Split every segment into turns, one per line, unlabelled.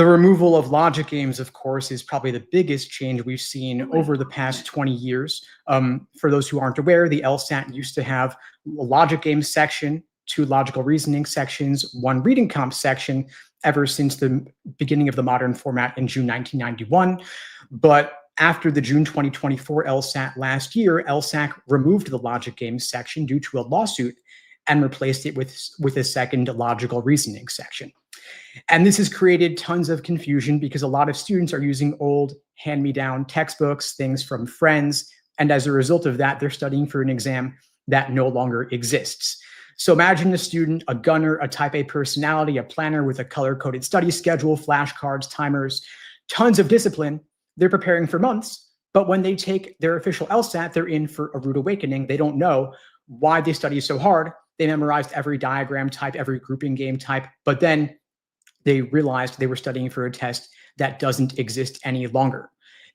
The removal of logic games, of course, is probably the biggest change we've seen over the past 20 years. For those who aren't aware, the LSAT used to have a logic game section, 2 logical reasoning sections, 1 reading comp section, ever since the beginning of the modern format in June 1991. But after the June 2024 LSAT last year, LSAC removed the logic games section due to a lawsuit and replaced it with a second logical reasoning section. And this has created tons of confusion because a lot of students are using old hand-me-down textbooks, things from friends, and as a result of that, they're studying for an exam that no longer exists. So imagine a student, a gunner, a type A personality, a planner with a color-coded study schedule, flashcards, timers, tons of discipline. They're preparing for months, but when they take their official LSAT, they're in for a rude awakening. They don't know why they study so hard. They memorized every diagram type, every grouping game type, but then they realized they were studying for a test that doesn't exist any longer.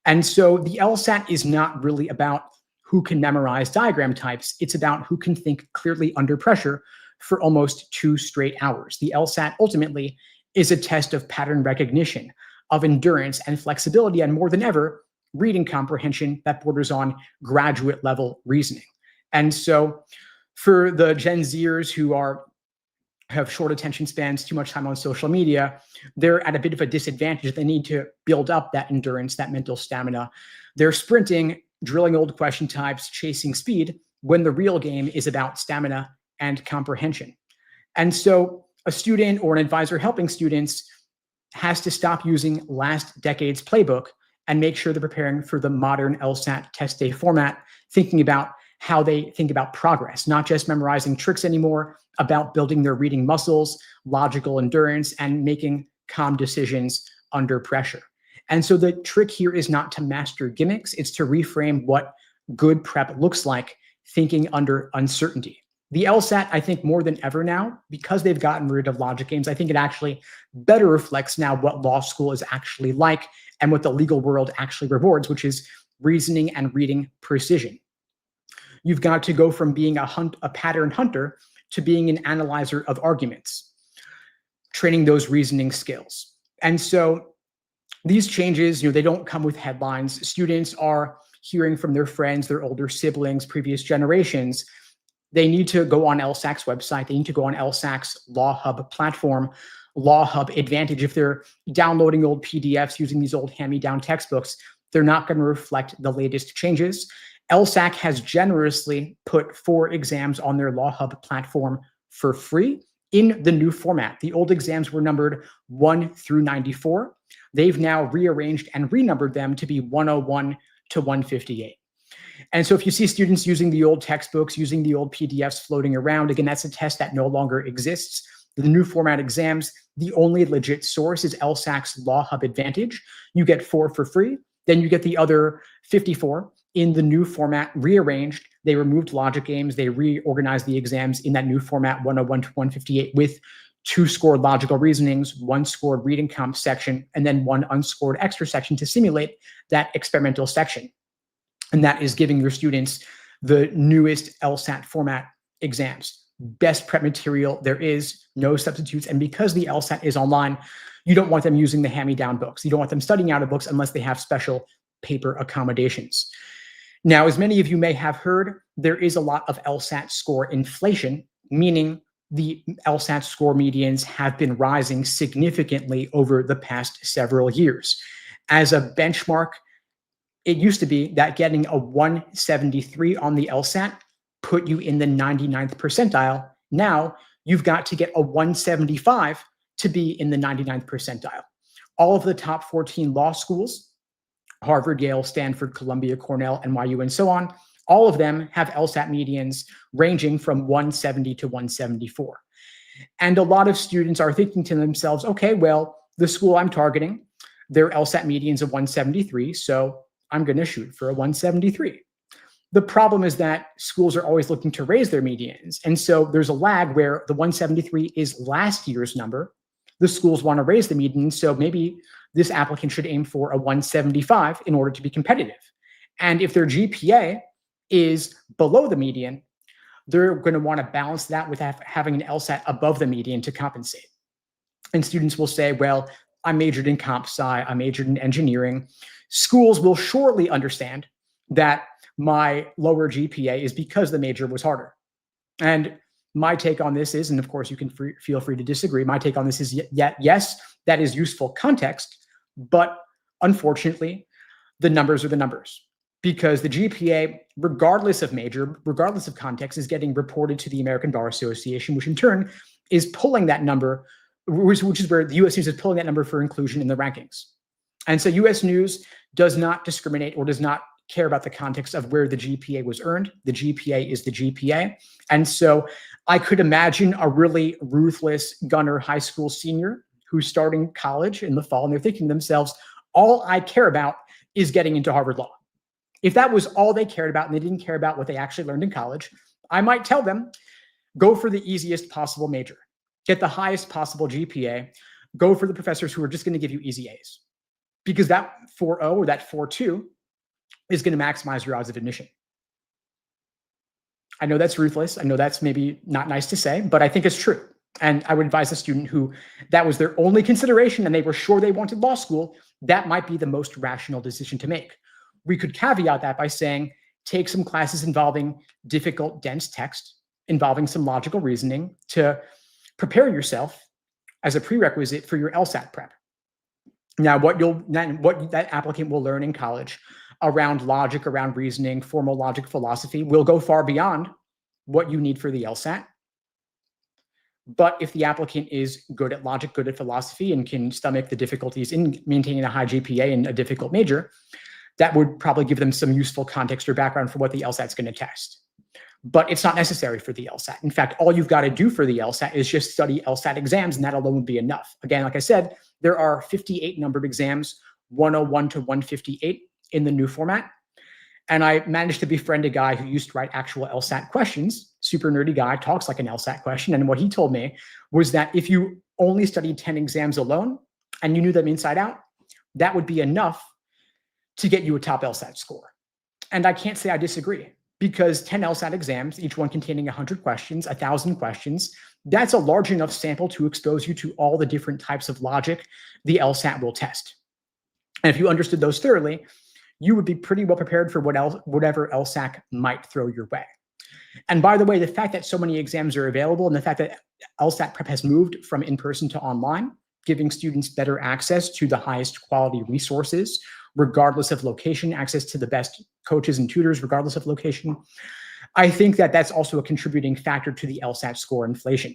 And so the LSAT is not really about who can memorize diagram types. It's about who can think clearly under pressure for almost 2 straight hours. The LSAT ultimately is a test of pattern recognition, of endurance and flexibility, and more than ever, reading comprehension that borders on graduate level reasoning. And so for the Gen Zers who have short attention spans, too much time on social media, they're at a bit of a disadvantage. They need to build up that endurance, that mental stamina. They're sprinting, drilling old question types, chasing speed, when the real game is about stamina and comprehension. And so a student or an advisor helping students has to stop using last decade's playbook and make sure they're preparing for the modern LSAT test day format, thinking about how they think about progress, not just memorizing tricks anymore, about building their reading muscles, logical endurance, and making calm decisions under pressure. And so the trick here is not to master gimmicks, it's to reframe what good prep looks like, thinking under uncertainty. The LSAT, I think more than ever now, because they've gotten rid of logic games, I think it actually better reflects now what law school is actually like and what the legal world actually rewards, which is reasoning and reading precision. You've got to go from being a pattern hunter to being an analyzer of arguments, training those reasoning skills. And so these changes, they don't come with headlines. Students are hearing from their friends, their older siblings, previous generations. They need to go on LSAC's website. They need to go on LSAC's LawHub platform, LawHub Advantage. If they're downloading old PDFs using these old hand-me-down textbooks, they're not going to reflect the latest changes. LSAC has generously put 4 exams on their LawHub platform for free in the new format. The old exams were numbered 1 through 94. They've now rearranged and renumbered them to be 101 to 158. And so if you see students using the old textbooks, using the old PDFs floating around, again, that's a test that no longer exists. The new format exams, the only legit source is LSAC's LawHub Advantage. You get 4 for free. Then you get the other 54 in the new format, rearranged. They removed logic games. They reorganized the exams in that new format, 101 to 158, with 2 scored logical reasonings, 1 scored reading comp section, and then 1 unscored extra section to simulate that experimental section. And that is giving your students the newest LSAT format exams. Best prep material there is, no substitutes. And because the LSAT is online, you don't want them using the hand-me-down books. You don't want them studying out of books unless they have special paper accommodations. Now, as many of you may have heard, there is a lot of LSAT score inflation, meaning the LSAT score medians have been rising significantly over the past several years. As a benchmark, it used to be that getting a 173 on the LSAT put you in the 99th percentile. Now you've got to get a 175 to be in the 99th percentile. All of the top 14 law schools, Harvard, Yale, Stanford, Columbia, Cornell, NYU, and so on, all of them have LSAT medians ranging from 170 to 174. And a lot of students are thinking to themselves, okay, well, the school I'm targeting, their LSAT medians of 173, so I'm going to shoot for a 173. The problem is that schools are always looking to raise their medians. And so there's a lag where the 173 is last year's number. The schools want to raise the median, so maybe this applicant should aim for a 175 in order to be competitive. And if their GPA is below the median, they're going to want to balance that with having an LSAT above the median to compensate. And students will say, well, I majored in comp sci, I majored in engineering. Schools will shortly understand that my lower GPA is because the major was harder. And my take on this is, and of course you can feel free to disagree, my take on this is yes, that is useful context, but unfortunately, the numbers are the numbers. Because the GPA, regardless of major, regardless of context, is getting reported to the American Bar Association, which in turn is pulling that number, which is where the US News is pulling that number for inclusion in the rankings. And so US News does not discriminate or does not care about the context of where the GPA was earned. The GPA is the GPA. And so I could imagine a really ruthless gunner high school senior who's starting college in the fall, and they're thinking to themselves, all I care about is getting into Harvard Law. If that was all they cared about and they didn't care about what they actually learned in college, I might tell them, go for the easiest possible major, get the highest possible GPA, go for the professors who are just going to give you easy A's. Because that 4.0 or that 4.2 is going to maximize your odds of admission. I know that's ruthless. I know that's maybe not nice to say, but I think it's true. And I would advise a student who that was their only consideration and they were sure they wanted law school, that might be the most rational decision to make. We could caveat that by saying, take some classes involving difficult, dense text, involving some logical reasoning to prepare yourself as a prerequisite for your LSAT prep. Now, what that applicant will learn in college around logic, around reasoning, formal logic, philosophy will go far beyond what you need for the LSAT. But if the applicant is good at logic, good at philosophy, and can stomach the difficulties in maintaining a high GPA in a difficult major, that would probably give them some useful context or background for what the LSAT is going to test. But it's not necessary for the LSAT. In fact, all you've got to do for the LSAT is just study LSAT exams, and that alone would be enough. Again, like I said, there are 58 numbered exams, 101 to 158 in the new format. And I managed to befriend a guy who used to write actual LSAT questions, super nerdy guy, talks like an LSAT question. And what he told me was that if you only studied 10 exams alone and you knew them inside out, that would be enough to get you a top LSAT score. And I can't say I disagree, because 10 LSAT exams, each one containing 100 questions, 1,000 questions, that's a large enough sample to expose you to all the different types of logic the LSAT will test. And if you understood those thoroughly, you would be pretty well prepared for whatever LSAT might throw your way. And by the way, the fact that so many exams are available and the fact that LSAT prep has moved from in-person to online, giving students better access to the highest quality resources, regardless of location, access to the best coaches and tutors, regardless of location. I think that that's also a contributing factor to the LSAT score inflation.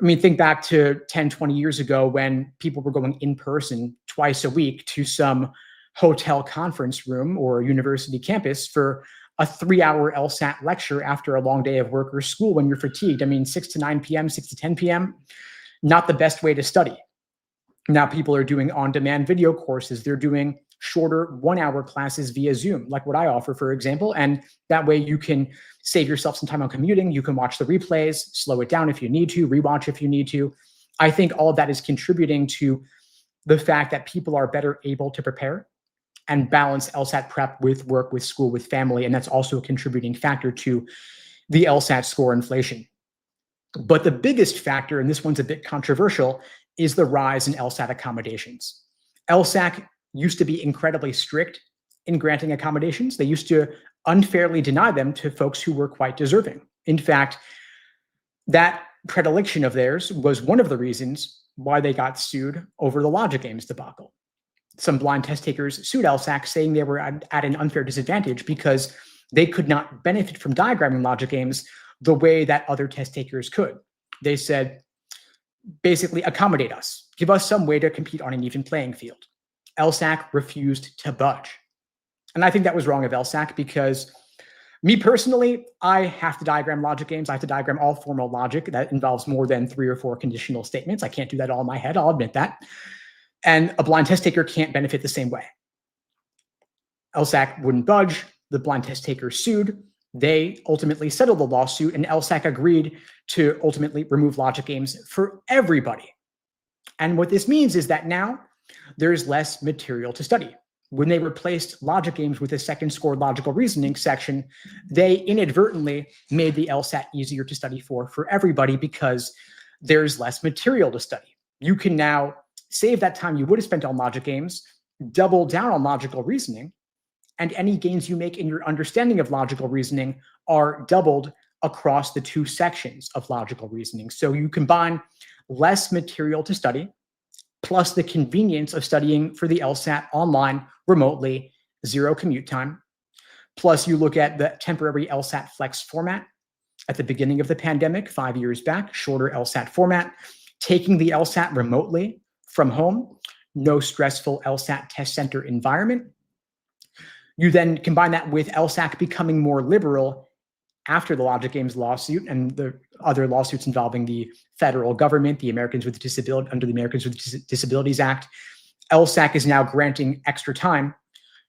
I mean, think back to 10, 20 years ago when people were going in person twice a week to some hotel conference room or university campus for a 3-hour LSAT lecture after a long day of work or school when you're fatigued. I mean, 6 to 9 p.m., 6 to 10 p.m., not the best way to study. Now people are doing on-demand video courses. They're doing shorter 1-hour classes via Zoom, like what I offer, for example. And that way you can save yourself some time on commuting. You can watch the replays, slow it down if you need to, rewatch if you need to. I think all of that is contributing to the fact that people are better able to prepare and balance LSAT prep with work, with school, with family. And that's also a contributing factor to the LSAT score inflation. But the biggest factor, and this one's a bit controversial, is the rise in LSAT accommodations. LSAT used to be incredibly strict in granting accommodations. They used to unfairly deny them to folks who were quite deserving. In fact, that predilection of theirs was one of the reasons why they got sued over the logic games debacle. Some blind test takers sued LSAC saying they were at an unfair disadvantage because they could not benefit from diagramming logic games the way that other test takers could. They said, basically, accommodate us. Give us some way to compete on an even playing field. LSAC refused to budge. And I think that was wrong of LSAC because me personally, I have to diagram logic games. I have to diagram all formal logic that involves more than 3 or 4 conditional statements. I can't do that all in my head, I'll admit that. And a blind test taker can't benefit the same way. LSAC wouldn't budge. The blind test taker sued. They ultimately settled the lawsuit, and LSAC agreed to ultimately remove logic games for everybody. And what this means is that now there's less material to study. When they replaced logic games with a second scored logical reasoning section, they inadvertently made the LSAT easier to study for everybody because there's less material to study. You can now save that time you would have spent on logic games, double down on logical reasoning, and any gains you make in your understanding of logical reasoning are doubled across the 2 sections of logical reasoning. So you combine less material to study, plus the convenience of studying for the LSAT online, remotely, 0 commute time. Plus you look at the temporary LSAT Flex format at the beginning of the pandemic, 5 years back, shorter LSAT format, taking the LSAT remotely from home, no stressful LSAT test center environment. You then combine that with LSAC becoming more liberal after the Logic Games lawsuit and the other lawsuits involving the federal government, the Americans with Disabilities, under the Americans with Disabilities Act. LSAC is now granting extra time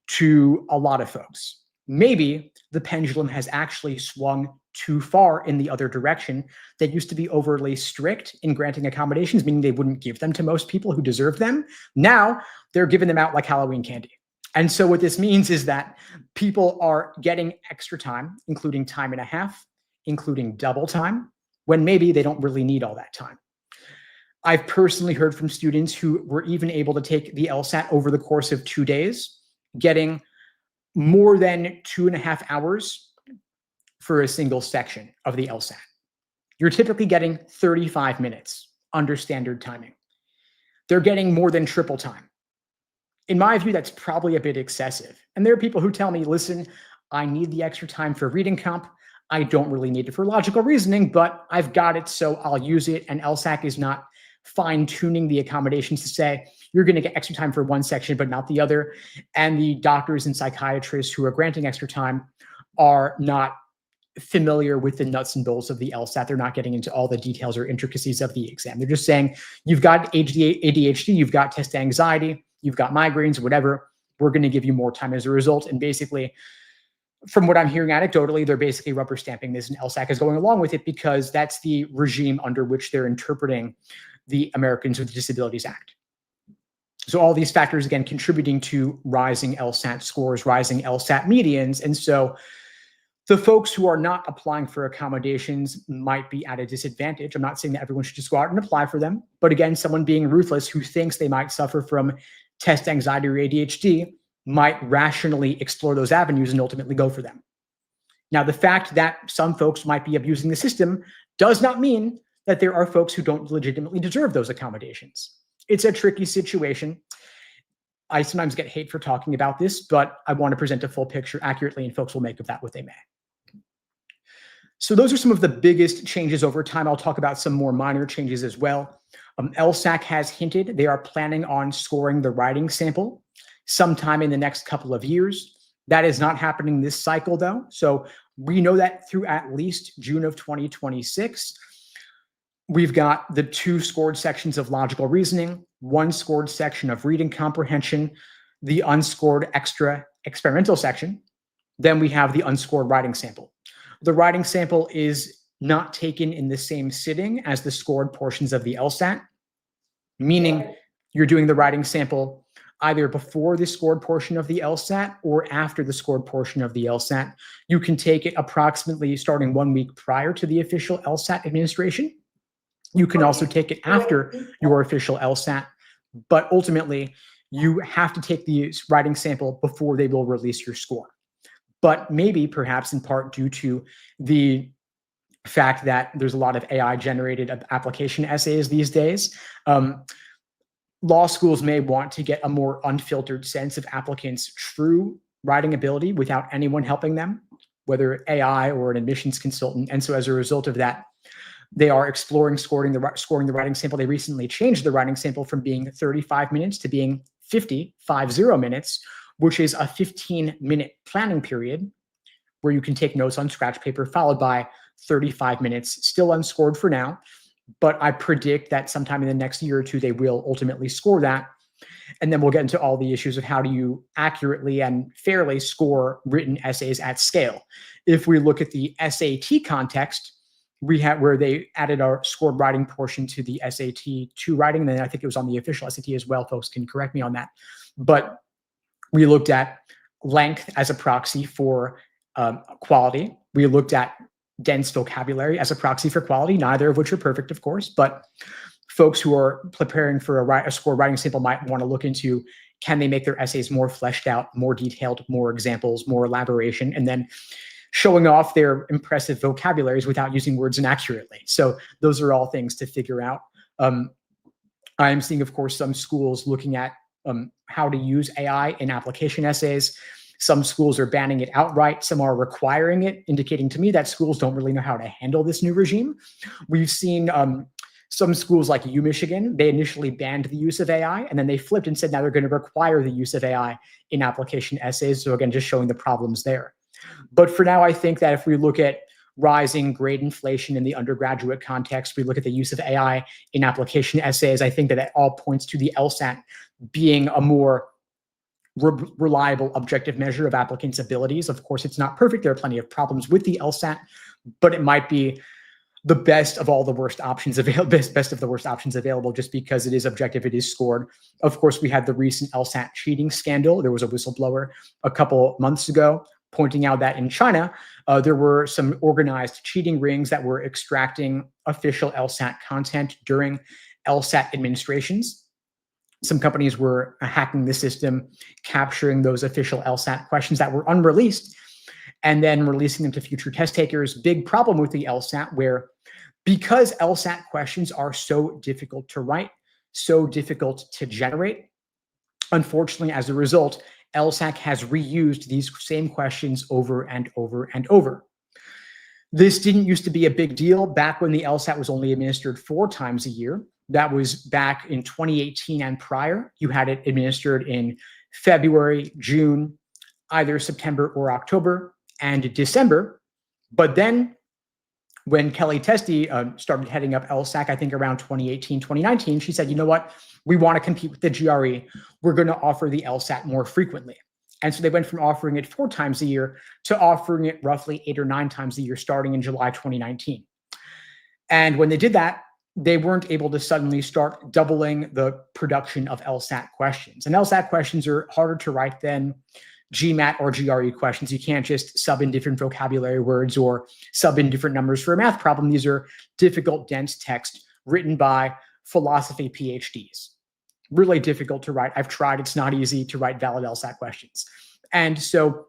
to a lot of folks. Maybe the pendulum has actually swung too far in the other direction. They used to be overly strict in granting accommodations, meaning they wouldn't give them to most people who deserve them. Now they're giving them out like Halloween candy. And so what this means is that people are getting extra time, including time and a half, including double time, when maybe they don't really need all that time. I've personally heard from students who were even able to take the LSAT over the course of 2 days, getting more than 2.5 hours for a single section of the LSAT. You're typically getting 35 minutes under standard timing. They're getting more than triple time. In my view, that's probably a bit excessive. And there are people who tell me, listen, I need the extra time for reading comp. I don't really need it for logical reasoning, but I've got it, so I'll use it. And LSAC is not fine-tuning the accommodations to say, you're going to get extra time for one section, but not the other. And the doctors and psychiatrists who are granting extra time are not familiar with the nuts and bolts of the LSAT. They're not getting into all the details or intricacies of the exam. They're just saying, you've got ADHD, you've got test anxiety, you've got migraines, whatever, we're going to give you more time as a result. And basically, from what I'm hearing anecdotally, they're basically rubber stamping this, and LSAC is going along with it because that's the regime under which they're interpreting the Americans with Disabilities Act. So all these factors, again, contributing to rising LSAT scores, rising LSAT medians. And so the folks who are not applying for accommodations might be at a disadvantage. I'm not saying that everyone should just go out and apply for them. But again, someone being ruthless who thinks they might suffer from test anxiety or ADHD might rationally explore those avenues and ultimately go for them. Now, the fact that some folks might be abusing the system does not mean that there are folks who don't legitimately deserve those accommodations. It's a tricky situation. I sometimes get hate for talking about this, but I want to present a full picture accurately, and folks will make of that what they may. So those are some of the biggest changes over time. I'll talk about some more minor changes as well. LSAC has hinted they are planning on scoring the writing sample sometime in the next couple of years. That is not happening this cycle, though. So we know that through at least June of 2026, we've got the 2 scored sections of logical reasoning, 1 scored section of reading comprehension, the unscored extra experimental section. Then we have the unscored writing sample. The writing sample is not taken in the same sitting as the scored portions of the LSAT, meaning you're doing the writing sample either before the scored portion of the LSAT or after the scored portion of the LSAT. You can take it approximately starting 1 week prior to the official LSAT administration. You can also take it after your official LSAT, but ultimately you have to take the writing sample before they will release your score. But maybe perhaps in part due to the fact that there's a lot of AI-generated application essays these days, law schools may want to get a more unfiltered sense of applicants' true writing ability without anyone helping them, whether AI or an admissions consultant. And so as a result of that, they are exploring scoring the writing sample. They recently changed the writing sample from being 35 minutes to being 50 minutes, which is a 15-minute planning period where you can take notes on scratch paper, followed by 35 minutes, still unscored for now. But I predict that sometime in the next year or two, they will ultimately score that. And then we'll get into all the issues of how do you accurately and fairly score written essays at scale. If we look at the SAT context, we had where they added our scored writing portion to the SAT 2 writing. And then I think it was on the official SAT as well. Folks can correct me on that. But we looked at length as a proxy for quality. We looked at dense vocabulary as a proxy for quality, neither of which are perfect, of course. But folks who are preparing for a score writing sample might want to look into, can they make their essays more fleshed out, more detailed, more examples, more elaboration, and then showing off their impressive vocabularies without using words inaccurately. So those are all things to figure out. I'm seeing, of course, some schools looking at how to use AI in application essays. Some schools are banning it outright. Some are requiring it, indicating to me that schools don't really know how to handle this new regime. We've seen some schools like UMichigan, they initially banned the use of AI, and then they flipped and said now they're going to require the use of AI in application essays. So again, just showing the problems there. But for now, I think that if we look at rising grade inflation in the undergraduate context, we look at the use of AI in application essays, I think that that all points to the LSAT being a more reliable objective measure of applicants' abilities. Of course, it's not perfect. There are plenty of problems with the LSAT, but it might be the best of all the worst options available, best of the worst options available, just because it is objective, it is scored. Of course, we had the recent LSAT cheating scandal. There was a whistleblower a couple months ago pointing out that in China, there were some organized cheating rings that were extracting official LSAT content during LSAT administrations. Some companies were hacking the system, capturing those official LSAT questions that were unreleased, and then releasing them to future test takers. Big problem with the LSAT, where because LSAT questions are so difficult to write, so difficult to generate, unfortunately, as a result, LSAT has reused these same questions over and over and over. This didn't used to be a big deal back when the LSAT was only administered 4 times a year. That was back in 2018 and prior. You had it administered in February, June, either September or October, and December. But then when Kelly Testi started heading up LSAC, I think around 2018, 2019, she said, you know what? We want to compete with the GRE. We're going to offer the LSAT more frequently. And so they went from offering it 4 times a year to offering it roughly 8 or 9 times a year starting in July 2019. And when they did that, they weren't able to suddenly start doubling the production of LSAT questions. And LSAT questions are harder to write than GMAT or GRE questions. You can't just sub in different vocabulary words or sub in different numbers for a math problem. These are difficult, dense text written by philosophy PhDs. Really difficult to write. I've tried. It's not easy to write valid LSAT questions. And so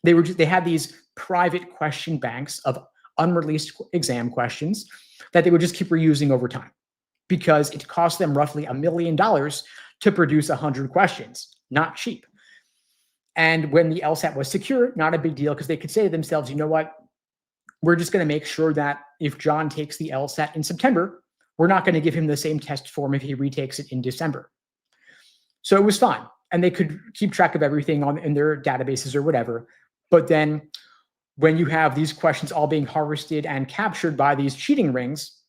they had these private question banks of unreleased exam questions that they would just keep reusing over time because it cost them roughly $1 million to produce 100 questions. Not cheap. And when the LSAT was secure, not a big deal because they could say to themselves, you know what? We're just going to make sure that if John takes the LSAT in September, we're not going to give him the same test form if he retakes it in December. So it was fine. And they could keep track of everything in their databases or whatever. But then when you have these questions all being harvested and captured by these cheating rings,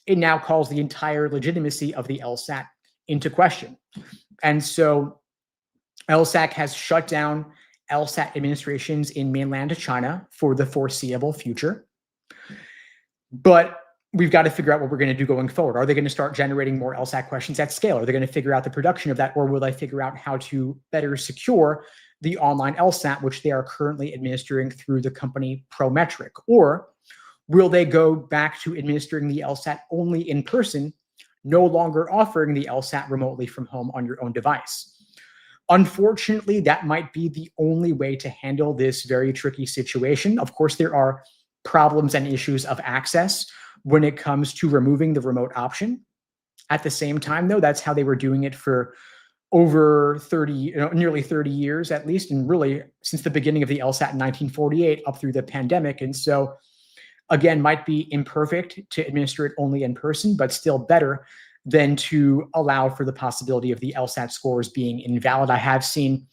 it now calls the entire legitimacy of the LSAT into question. And so LSAC has shut down LSAT administrations in mainland China for the foreseeable future. But we've got to figure out what we're going to do going forward. Are they going to start generating more LSAT questions at scale? Are they going to figure out the production of that? Or will they figure out how to better secure the online LSAT, which they are currently administering through the company Prometric? Or will they go back to administering the LSAT only in person, no longer offering the LSAT remotely from home on your own device? Unfortunately, that might be the only way to handle this very tricky situation. Of course, there are problems and issues of access when it comes to removing the remote option. At the same time, though, that's how they were doing it for over 30, nearly 30 years at least, and really since the beginning of the LSAT in 1948 up through the pandemic. And so, again, might be imperfect to administer it only in person, but still better than to allow for the possibility of the LSAT scores being invalid. I have seen,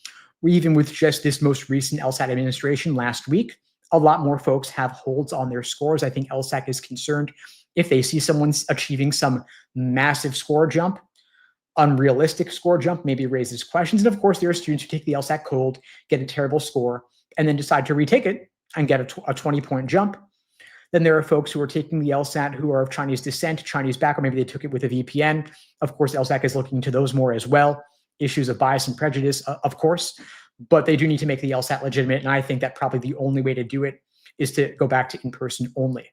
even with just this most recent LSAT administration last week, a lot more folks have holds on their scores. I think LSAC is concerned if they see someone achieving some massive score jump, unrealistic score jump, maybe raises questions. And of course, there are students who take the LSAT cold, get a terrible score, and then decide to retake it and get a 20-point jump. Then there are folks who are taking the LSAT who are of Chinese descent, Chinese background. Maybe they took it with a VPN. Of course, LSAC is looking into those more as well. Issues of bias and prejudice, of course, but they do need to make the LSAT legitimate. And I think that probably the only way to do it is to go back to in-person only.